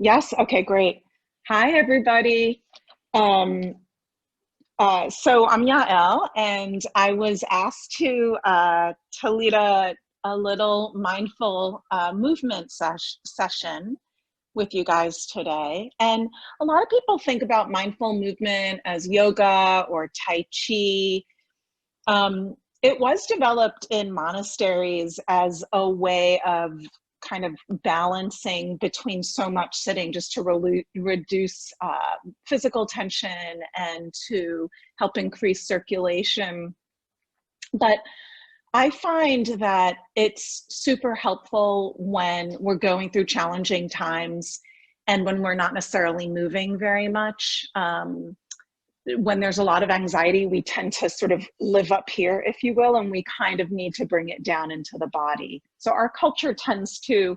Yes, okay, great. Hi, everybody. Um, so I'm Yael, and I was asked to lead a little mindful movement session with you guys today. And a lot of people think about mindful movement as yoga or Tai Chi. It was developed in monasteries as a way of kind of balancing between so much sitting, just to reduce physical tension and to help increase circulation. But I find that it's super helpful when we're going through challenging times and when we're not necessarily moving very much. When there's a lot of anxiety, we tend to sort of live up here, if you will, and we kind of need to bring it down into the body. So our culture tends to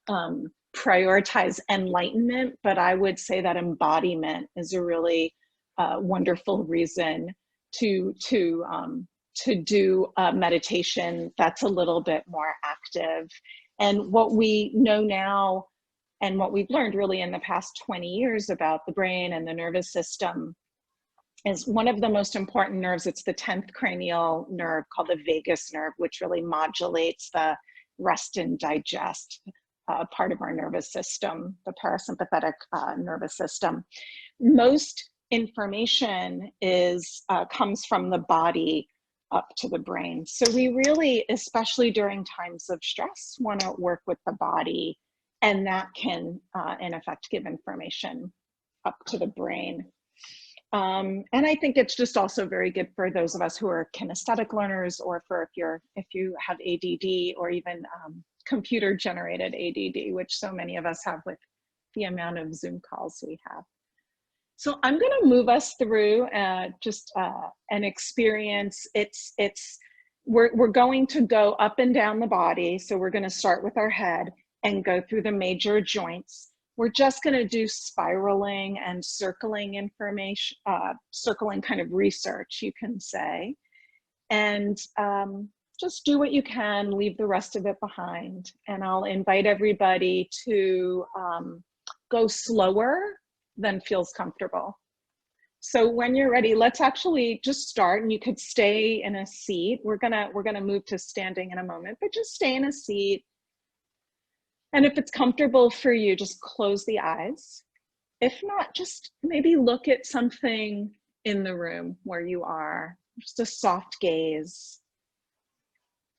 prioritize enlightenment, but I would say that embodiment is a really wonderful reason to do meditation that's a little bit more active. And what we know now, and what we've learned really in the past 20 years about the brain and the nervous system, is one of the most important nerves. It's the 10th cranial nerve called the vagus nerve, which really modulates the rest and digest part of our nervous system, the parasympathetic nervous system. Most information comes from the body up to the brain. So we really, especially during times of stress, want to work with the body, and that can, in effect, give information up to the brain. And I think it's just also very good for those of us who are kinesthetic learners, or for if you have ADD, or even computer generated ADD, which so many of us have with the amount of Zoom calls we have. So I'm going to move us through just an experience. We're going to go up and down the body. So we're going to start with our head and go through the major joints. We're just going to do spiraling and circling information, circling kind of research, you can say. And just do what you can, leave the rest of it behind. And I'll invite everybody to go slower than feels comfortable. So when you're ready, let's actually just start, and you could stay in a seat. We're gonna move to standing in a moment, but just stay in a seat. And if it's comfortable for you, just close the eyes. If not, just maybe look at something in the room where you are, just a soft gaze.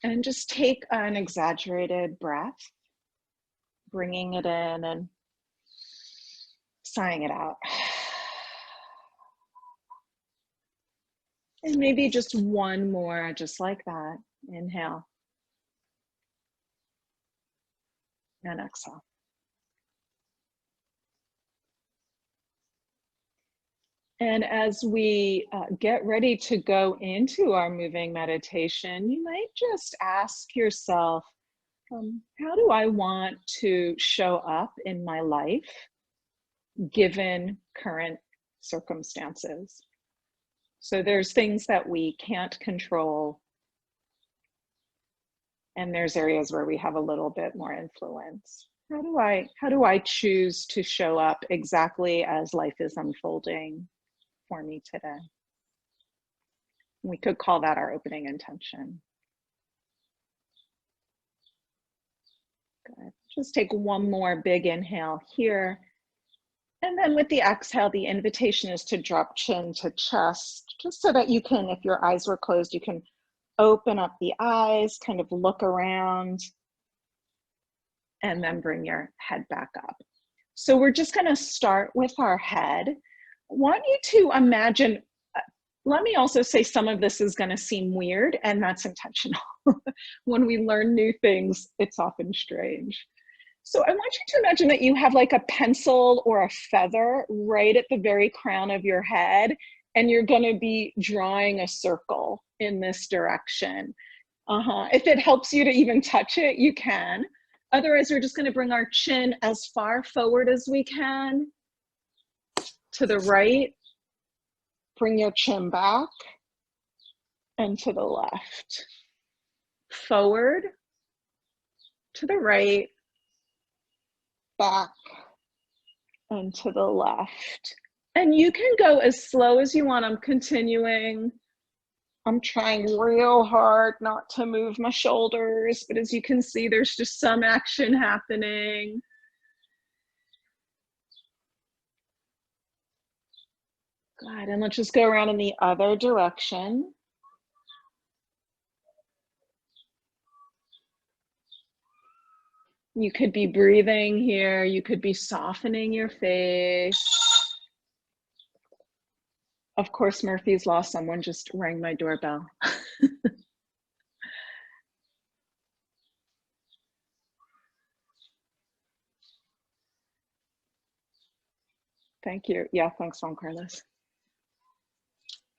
And just take an exaggerated breath, bringing it in and sighing it out. And maybe just one more, just like that. Inhale. And exhale. And as we get ready to go into our moving meditation, you might just ask yourself, how do I want to show up in my life given current circumstances? So there's things that we can't control, and there's areas where we have a little bit more influence. How do I choose to show up exactly as life is unfolding for me today? We could call that our opening intention. Good. Just take one more big inhale here. And then with the exhale, the invitation is to drop chin to chest, just so that you can, if your eyes were closed, you can open up the eyes, kind of look around, and then bring your head back up. So we're just going to start with our head. I want you to imagine, let me also say some of this is going to seem weird, and that's intentional. When we learn new things, it's often strange. So I want you to imagine that you have like a pencil or a feather right at the very crown of your head, and you're going to be drawing a circle in this direction. If it helps you to even touch it, you can. Otherwise, we're just going to bring our chin as far forward as we can to the right. Bring your chin back and to the left. Forward, to the right, back, and to the left. And you can go as slow as you want. I'm continuing. I'm trying real hard not to move my shoulders, but as you can see, there's just some action happening. Good, and let's just go around in the other direction. You could be breathing here. You could be softening your face. Of course, Murphy's Law, someone just rang my doorbell. Thank you. Yeah, thanks, Juan Carlos.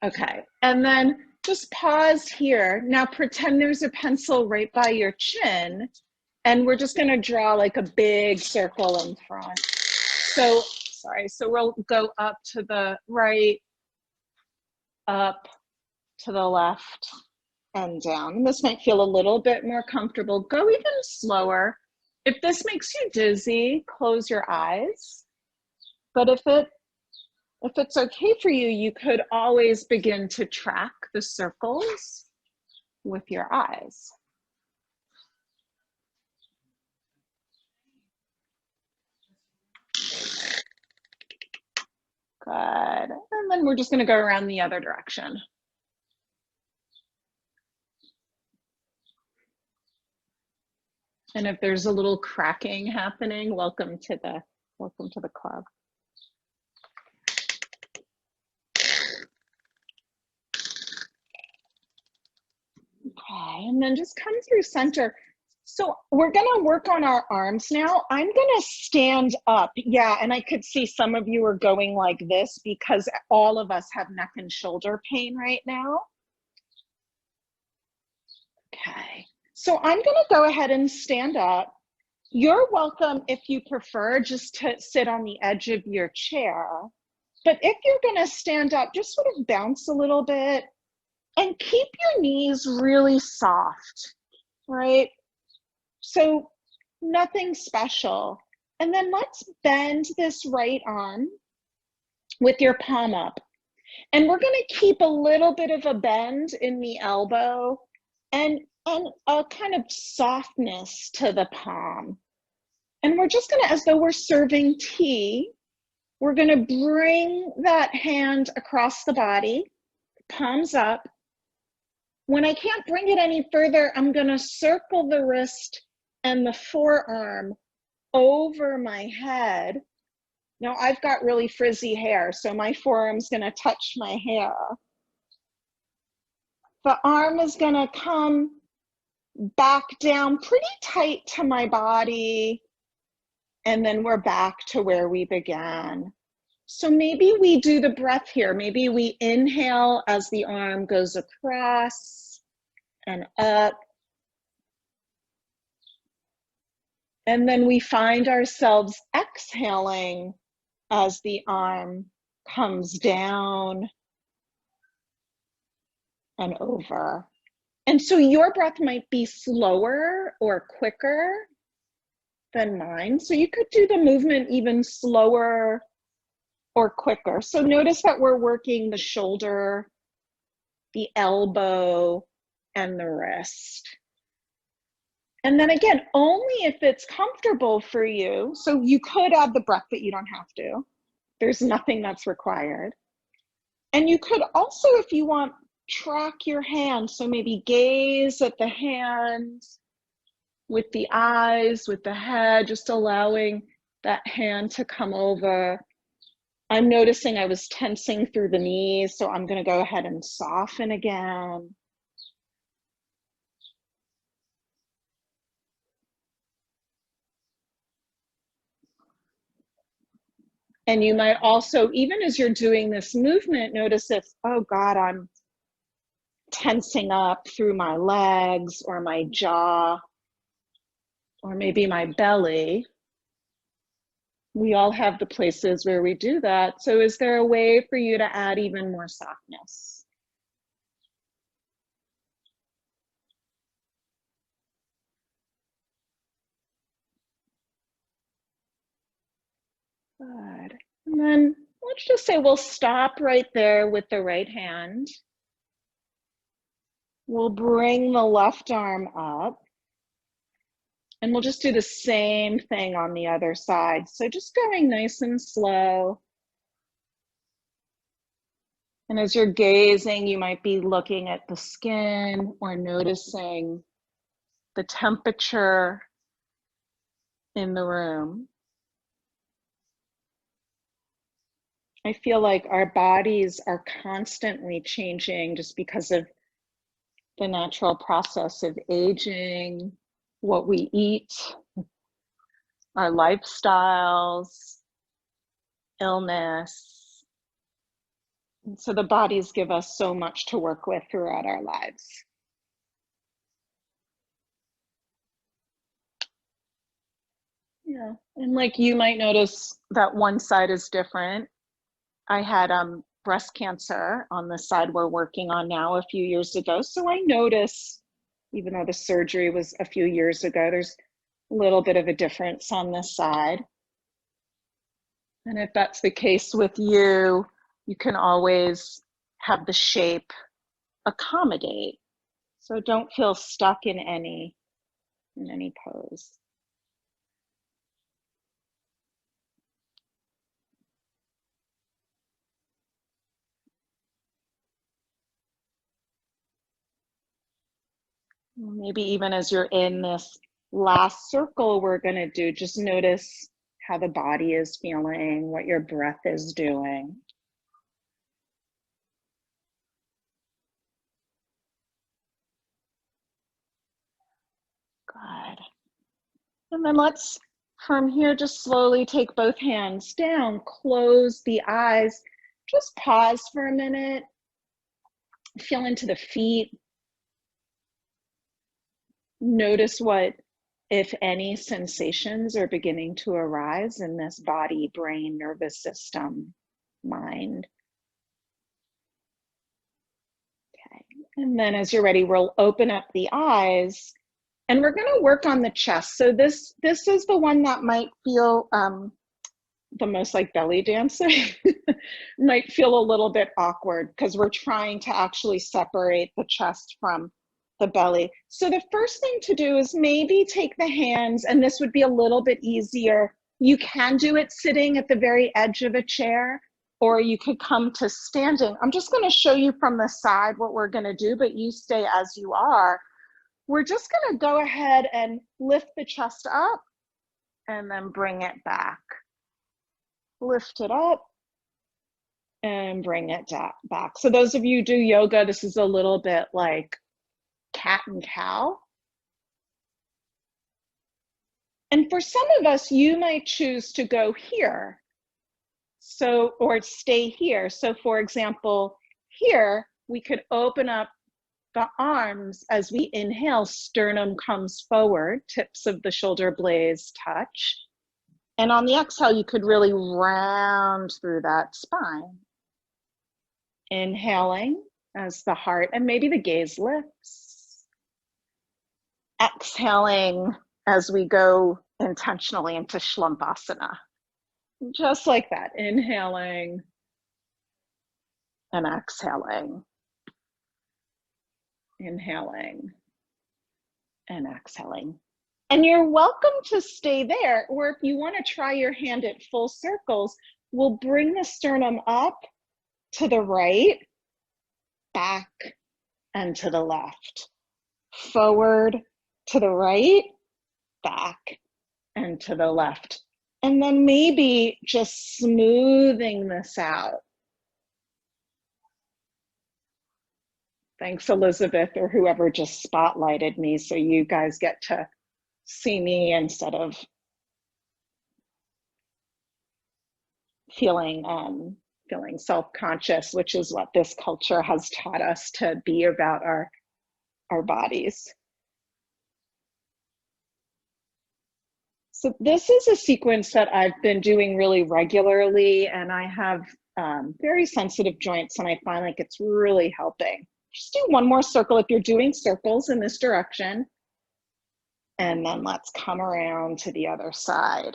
Okay, and then just pause here. Now pretend there's a pencil right by your chin, and we're just gonna draw like a big circle in front. So, sorry, so we'll go up to the right, up to the left, and down. And this might feel a little bit more comfortable. Go even slower. If this makes you dizzy, close your eyes. But if it's okay for you, you could always begin to track the circles with your eyes. Good. And then we're just going to go around the other direction. And if there's a little cracking happening, welcome to the club. Okay, and then just come through center. So we're gonna work on our arms now. I'm gonna stand up. Yeah, and I could see some of you are going like this because all of us have neck and shoulder pain right now. Okay, so I'm gonna go ahead and stand up. You're welcome, if you prefer, just to sit on the edge of your chair. But if you're gonna stand up, just sort of bounce a little bit and keep your knees really soft, right? So nothing special. And then let's bend this right arm with your palm up. And we're gonna keep a little bit of a bend in the elbow and a kind of softness to the palm. And we're just gonna, as though we're serving tea, we're gonna bring that hand across the body, palms up. When I can't bring it any further, I'm gonna circle the wrist and the forearm over my head. Now I've got really frizzy hair, so my forearm's gonna touch my hair. The arm is gonna come back down pretty tight to my body, and then we're back to where we began. So maybe we do the breath here. Maybe we inhale as the arm goes across and up. And then we find ourselves exhaling as the arm comes down and over. And so your breath might be slower or quicker than mine. So you could do the movement even slower or quicker. So notice that we're working the shoulder, the elbow, and the wrist. And then again, only if it's comfortable for you. So you could add the breath, but you don't have to. There's nothing that's required. And you could also, if you want, track your hand. So maybe gaze at the hand with the eyes, with the head, just allowing that hand to come over. I'm noticing I was tensing through the knees, so I'm going to go ahead and soften again. And you might also, even as you're doing this movement, notice if, oh God, I'm tensing up through my legs or my jaw or maybe my belly. We all have the places where we do that. So is there a way for you to add even more softness? Good. then let's just say we'll stop right there with the right hand. We'll bring the left arm up. And we'll just do the same thing on the other side. So just going nice and slow. And as you're gazing, you might be looking at the skin or noticing the temperature in the room. I feel like our bodies are constantly changing just because of the natural process of aging, what we eat, our lifestyles, illness. And so the bodies give us so much to work with throughout our lives. Yeah, and like you might notice that one side is different. I had breast cancer on the side we're working on now a few years ago. So I notice, even though the surgery was a few years ago, there's a little bit of a difference on this side. And if that's the case with you, you can always have the shape accommodate. So don't feel stuck in any pose. Maybe even as you're in this last circle we're going to do, just notice how the body is feeling, what your breath is doing. Good. And then let's, from here, just slowly take both hands down, close the eyes, just pause for a minute, feel into the feet. Notice what, if any, sensations are beginning to arise in this body, brain, nervous system, mind. Okay, and then as you're ready, we'll open up the eyes and we're going to work on the chest. So this is the one that might feel the most like belly dancing. Might feel a little bit awkward because we're trying to actually separate the chest from the belly. So the first thing to do is maybe take the hands, and this would be a little bit easier. You can do it sitting at the very edge of a chair, or you could come to standing. I'm just going to show you from the side what we're going to do, but you stay as you are. We're just going to go ahead and lift the chest up and then bring it back. Lift it up and bring it back. So those of you who do yoga, this is a little bit like cat and cow. And for some of us, you might choose to go here. So, or stay here. So for example, here, we could open up the arms as we inhale, sternum comes forward, tips of the shoulder blades touch. And on the exhale, you could really round through that spine. Inhaling as the heart, and maybe the gaze lifts. Exhaling as we go intentionally into Shlumpasana. Just like that, inhaling and exhaling. Inhaling and exhaling. And you're welcome to stay there, or if you want to try your hand at full circles, we'll bring the sternum up to the right, back, and to the left. Forward, to the right, back, and to the left. And then maybe just smoothing this out. Thanks, Elizabeth, or whoever just spotlighted me, so you guys get to see me instead of feeling self-conscious, which is what this culture has taught us to be about our bodies. So this is a sequence that I've been doing really regularly, and I have very sensitive joints, and I find like it's really helping. Just do one more circle if you're doing circles in this direction. And then let's come around to the other side.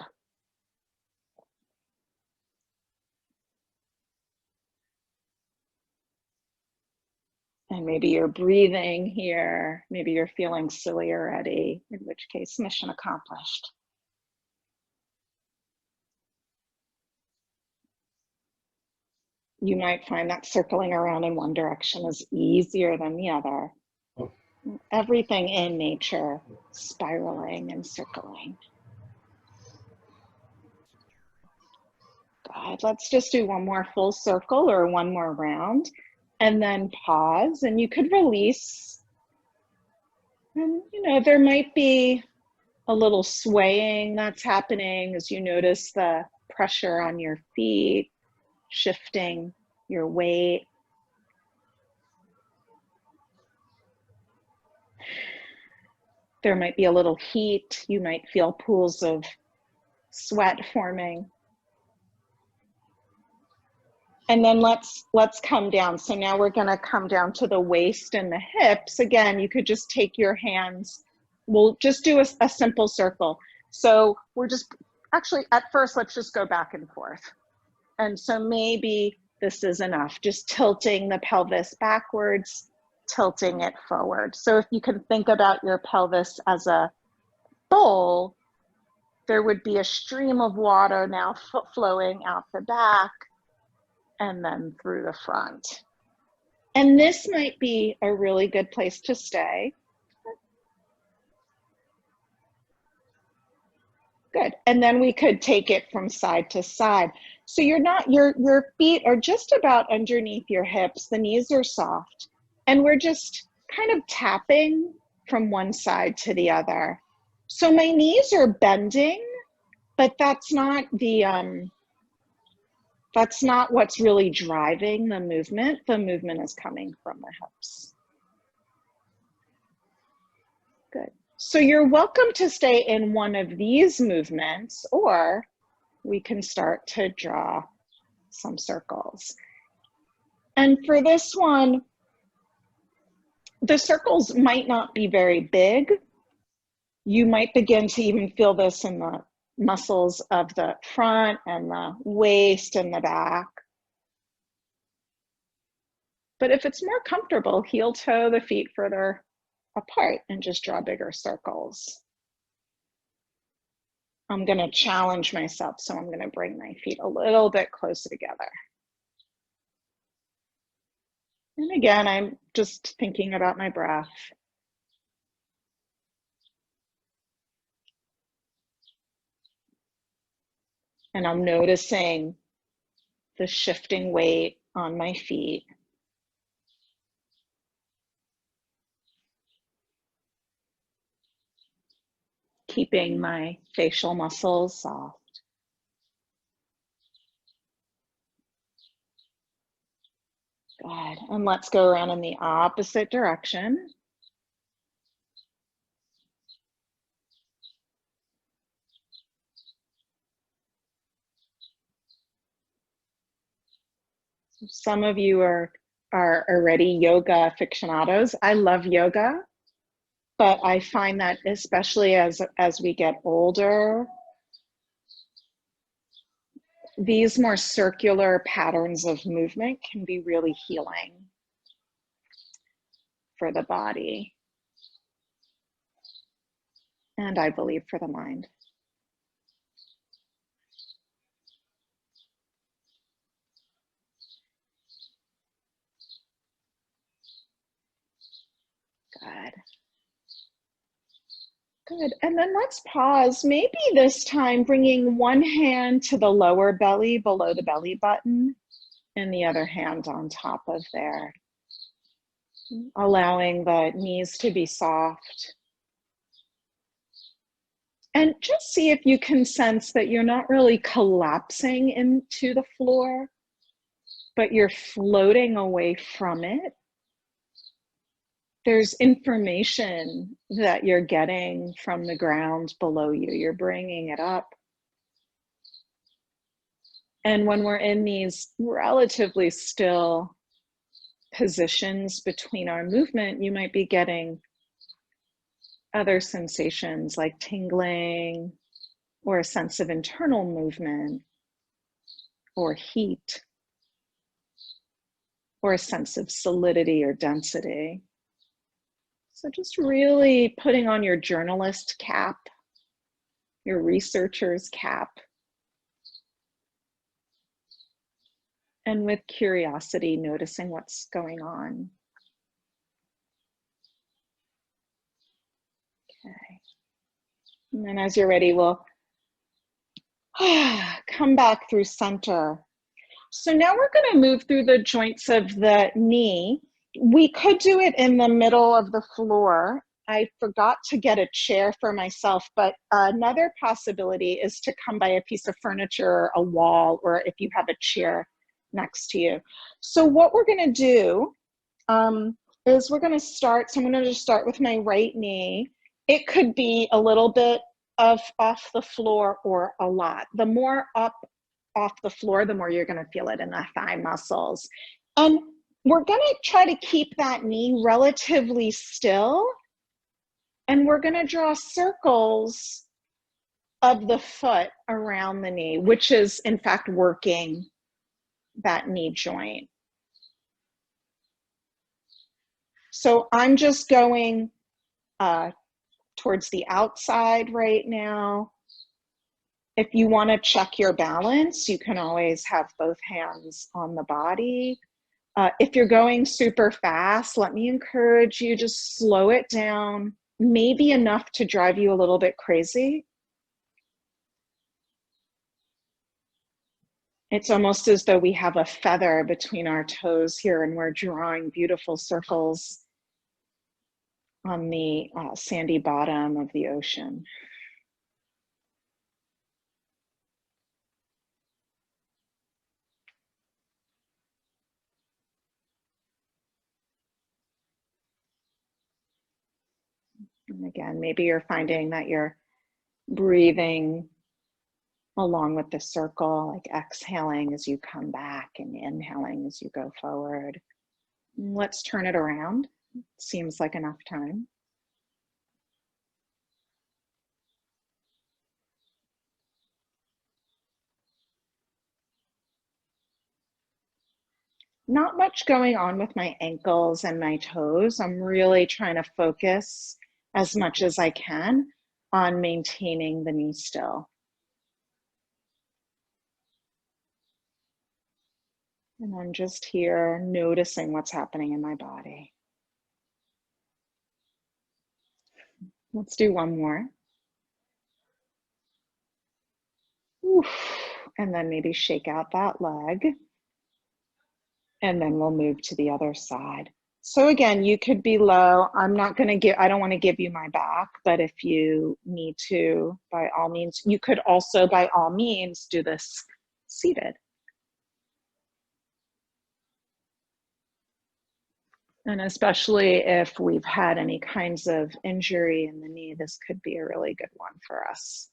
And maybe you're breathing here. Maybe you're feeling silly already, in which case, mission accomplished. You might find that circling around in one direction is easier than the other. Everything in nature, spiraling and circling. Good. Let's just do one more full circle or one more round, and then pause, and you could release. And there might be a little swaying that's happening as you notice the pressure on your feet, shifting your weight. There might be a little heat. You might feel pools of sweat forming. And then let's come down. So now we're going to come down to the waist and the hips. Again, you could just take your hands. We'll just do a simple circle. So we're just, actually at first, let's just go back and forth. And so maybe this is enough, just tilting the pelvis backwards, tilting it forward. So if you can think about your pelvis as a bowl, there would be a stream of water now flowing out the back and then through the front. And this might be a really good place to stay. Good. And then we could take it from side to side. So your feet are just about underneath your hips. The knees are soft. And we're just kind of tapping from one side to the other. So my knees are bending, but that's not what's really driving the movement. The movement is coming from the hips. Good. So you're welcome to stay in one of these movements, or we can start to draw some circles. And for this one, the circles might not be very big. You might begin to even feel this in the muscles of the front and the waist and the back. But if it's more comfortable, heel toe the feet further apart and just draw bigger circles. I'm going to challenge myself, so I'm going to bring my feet a little bit closer together. And again, I'm just thinking about my breath. And I'm noticing the shifting weight on my feet. Keeping my facial muscles soft. Good. And let's go around in the opposite direction. Some of you are already yoga aficionados. I love yoga, but I find that especially as we get older, these more circular patterns of movement can be really healing for the body, and I believe for the mind. Good. Good. And then let's pause. Maybe this time bringing one hand to the lower belly below the belly button and the other hand on top of there. Allowing the knees to be soft. And just see if you can sense that you're not really collapsing into the floor, but you're floating away from it. There's information that you're getting from the ground below you. You're bringing it up. And when we're in these relatively still positions between our movement, you might be getting other sensations like tingling or a sense of internal movement or heat. or a sense of solidity or density. So just really putting on your journalist cap, your researcher's cap, and with curiosity, noticing what's going on. Okay. And then as you're ready, we'll come back through center. So now we're going to move through the joints of the knee. We could do it in the middle of the floor. I forgot to get a chair for myself, but another possibility is to come by a piece of furniture, a wall, or if you have a chair next to you. So what we're going to do is we're going to start. So I'm going to just start with my right knee. It could be a little bit of off the floor or a lot. The more up off the floor, the more you're going to feel it in the thigh muscles. And we're going to try to keep that knee relatively still. And we're going to draw circles of the foot around the knee, which is in fact working that knee joint. So I'm just going towards the outside right now. If you want to check your balance, you can always have both hands on the body. If you're going super fast, let me encourage you, just slow it down, maybe enough to drive you a little bit crazy. It's almost as though we have a feather between our toes here and we're drawing beautiful circles on the sandy bottom of the ocean. And again, maybe you're finding that you're breathing along with the circle, like exhaling as you come back and inhaling as you go forward. Let's turn it around. Seems like enough time. Not much going on with my ankles and my toes. I'm really trying to focus as much as I can on maintaining the knee still. And I'm just here noticing what's happening in my body. Let's do one more. Oof. And then maybe shake out that leg. And then we'll move to the other side. So again, you could be low. I don't want to give you my back, but if you need to, by all means, you could also by all means do this seated. And especially if we've had any kinds of injury in the knee, this could be a really good one for us.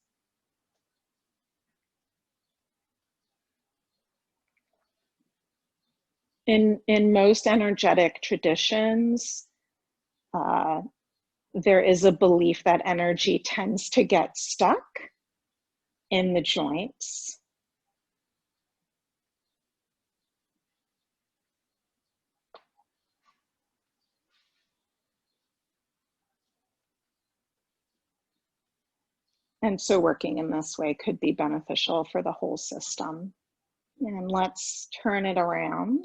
In most energetic traditions, there is a belief that energy tends to get stuck in the joints. And so working in this way could be beneficial for the whole system. And let's turn it around.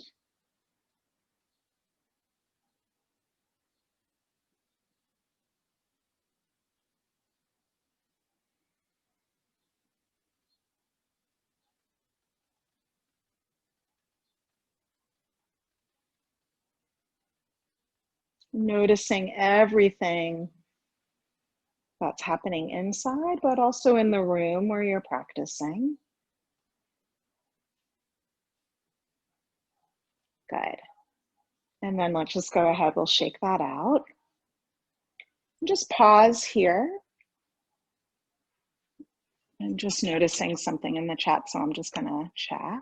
Noticing everything that's happening inside, but also in the room where you're practicing. Good. And then let's just go ahead, we'll shake that out. Just pause here. I'm just noticing something in the chat, so I'm just gonna check.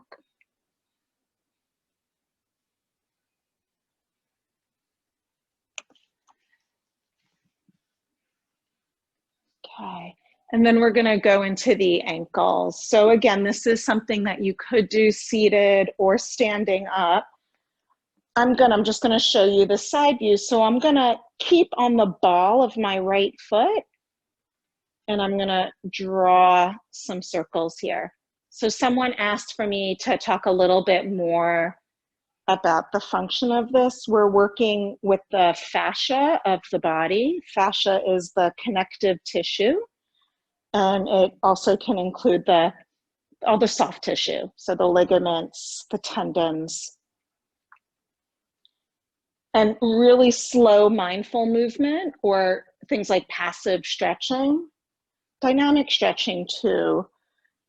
Okay, and then we're gonna go into the ankles. So again, this is something that you could do seated or standing up. I'm just gonna show you the side view. So I'm gonna keep on the ball of my right foot, and I'm gonna draw some circles here. So someone asked for me to talk a little bit more about the function of this. We're working with the fascia of the body. Fascia is the connective tissue, and it also can include all the soft tissue. So the ligaments, the tendons, and really slow mindful movement, or things like passive stretching, dynamic stretching to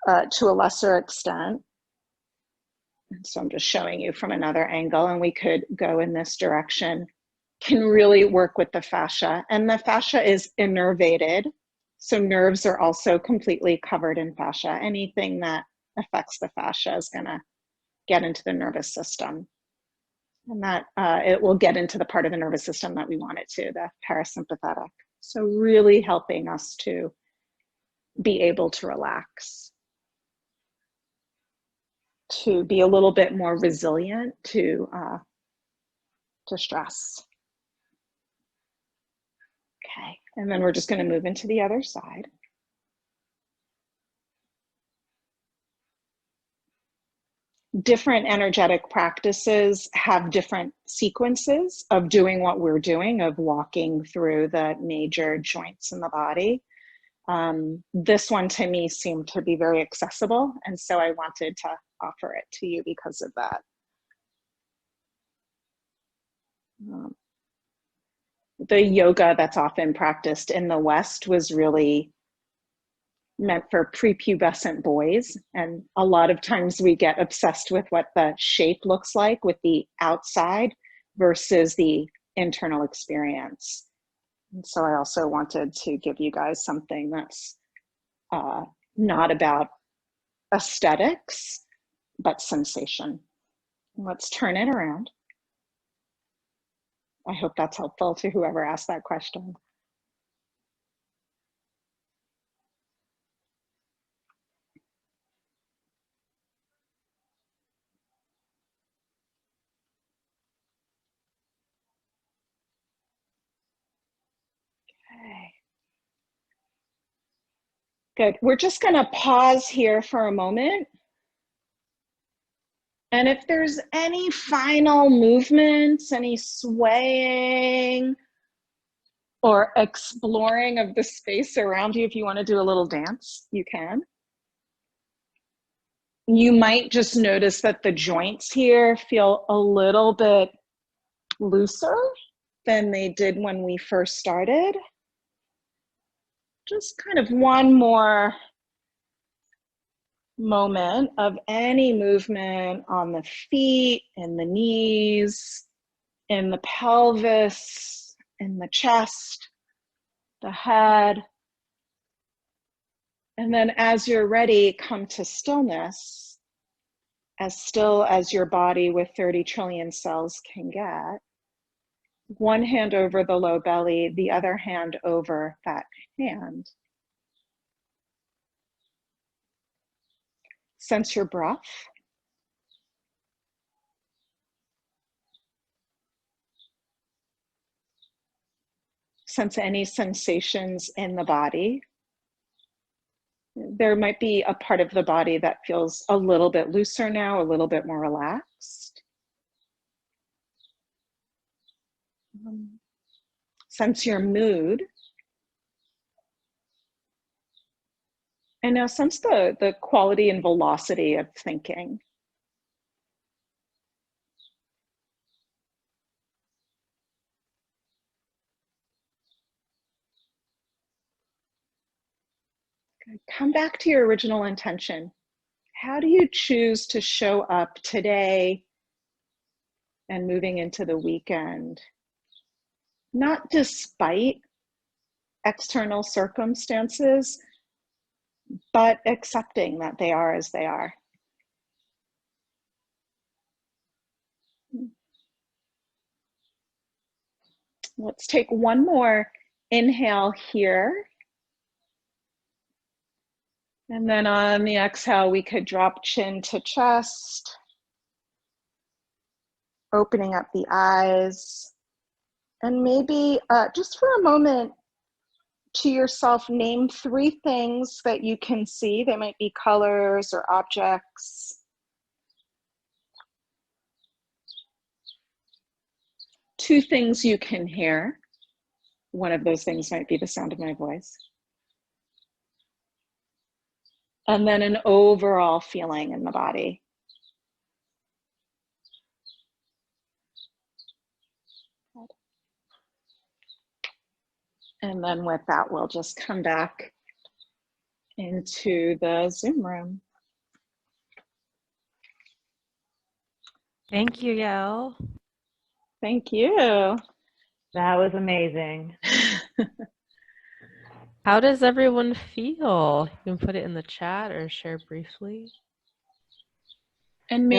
a lesser extent. So I'm just showing you from another angle, and we could go in this direction, can really work with the fascia. And the fascia is innervated. So nerves are also completely covered in fascia. Anything that affects the fascia is gonna get into the nervous system. And that it will get into the part of the nervous system that we want it to, the parasympathetic. So really helping us to be able to relax, to be a little bit more resilient to stress. Okay, and then we're just going to move into the other side. Different energetic practices have different sequences of doing what we're doing, of walking through the major joints in the body. This one to me seemed to be very accessible, and so I wanted to offer it to you because of that. The yoga that's often practiced in the West was really meant for prepubescent boys, and a lot of times we get obsessed with what the shape looks like with the outside versus the internal experience. And so I also wanted to give you guys something that's not about aesthetics, but sensation. Let's turn it around. I hope that's helpful to whoever asked that question. Okay. Good. We're just going to pause here for a moment. And if there's any final movements, any swaying or exploring of the space around you, if you want to do a little dance, you can. You might just notice that the joints here feel a little bit looser than they did when we first started. Just kind of one more moment of any movement on the feet, in the knees, in the pelvis, in the chest, the head. And then as you're ready, come to stillness, as still as your body with 30 trillion cells can get. One hand over the low belly, the other hand over that hand. Sense your breath. Sense any sensations in the body. There might be a part of the body that feels a little bit looser now, a little bit more relaxed. Sense your mood. And now sense the quality and velocity of thinking. Come back to your original intention. How do you choose to show up today and moving into the weekend? Not despite external circumstances, but accepting that they are as they are. Let's take one more inhale here. And then on the exhale, we could drop chin to chest. opening up the eyes, and maybe just for a moment to yourself, name 3 things that you can see. They might be colors or objects. 2 things you can hear. One of those things might be the sound of my voice. And then an overall feeling in the body. And then with that, we'll just come back into the Zoom room. Thank you, Yael. Thank you. That was amazing. How does everyone feel? You can put it in the chat or share briefly. And maybe